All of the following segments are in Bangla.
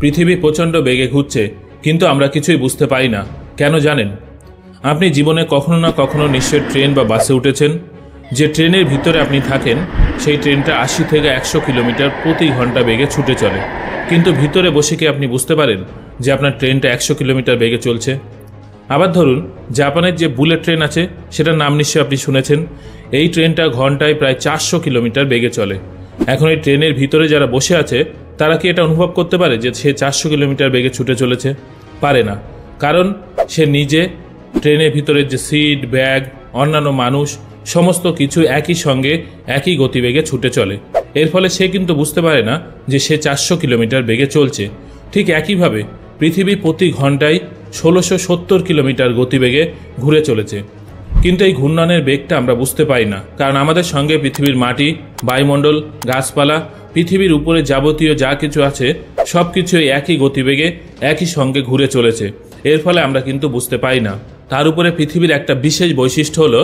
পৃথিবী প্রচণ্ড বেগে ঘুরছে, কিন্তু আমরা কিছুই বুঝতে পারি না। কেন জানেন? আপনি জীবনে কখনো না কখনো নিশ্চয়ই ট্রেন বা বাসে উঠেছেন। যে ট্রেনের ভিতরে আপনি থাকেন সেই ট্রেনটা 80 থেকে 100 কিলোমিটার প্রতি ঘন্টা বেগে ছুটে চলে, কিন্তু ভিতরে বসে কি আপনি বুঝতে পারেন যে আপনার ট্রেনটা 100 কিলোমিটার বেগে চলছে? আবার ধরুন, জাপানের যে বুলেট ট্রেন আছে সেটার নাম নিশ্চয়ই আপনি শুনেছেন। এই ট্রেনটা ঘন্টায় প্রায় 400 কিলোমিটার বেগে চলে। এখন এই ট্রেনের ভিতরে যারা বসে আছে তারা কি এটা অনুভব করতে পারে যে সে 400 কিলোমিটার বেগে ছুটে চলেছে? পারে না, কারণ সে নিজে ট্রেনের ভিতরে যে সিট, ব্যাগ, অন্যান্য মানুষ সমস্ত কিছু একই সঙ্গে একই গতিবেগে ছুটে চলে। এর ফলে সে কিন্তু বুঝতে পারে না যে সে 400 কিলোমিটার বেগে চলছে। ঠিক একইভাবে পৃথিবী প্রতি ঘন্টায় 1670 কিলোমিটার গতিবেগে ঘুরে চলেছে, কিন্তু এই ঘূর্ণনের বেগটা আমরা বুঝতে পারি না, কারণ আমাদের সঙ্গে পৃথিবীর মাটি, বায়ুমণ্ডল, গাছপালা, পৃথিবীর উপরে যাবতীয় যা কিছু আছে সব কিছুই একই গতিবেগে একই সঙ্গে ঘুরে চলেছে। এর ফলে আমরা কিন্তু বুঝতে পাই না। তার উপরে পৃথিবীর একটা বিশেষ বৈশিষ্ট্য হলো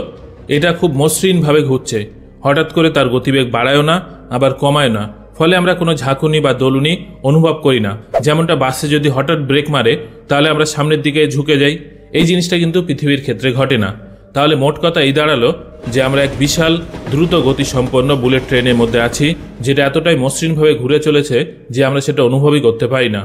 এটা খুব মসৃণভাবে ঘুরছে। হঠাৎ করে তার গতিবেগ বাড়ায়ও না, আবার কমায় না। ফলে আমরা কোনো ঝাঁকুনি বা দোলুনি অনুভব করি না। যেমনটা বাসে যদি হঠাৎ ব্রেক মারে তাহলে আমরা সামনের দিকে ঝুঁকে যাই। এই জিনিসটা কিন্তু পৃথিবীর ক্ষেত্রে ঘটে না। তাহলে মোট কথা এই দাঁড়ালো যে আমরা এক বিশাল দ্রুত গতিসম্পন্ন বুলেট ট্রেনের মধ্যে আছি, যেটা এতটাই মসৃণভাবে ঘুরে চলেছে যে আমরা সেটা অনুভবই করতে পারি না।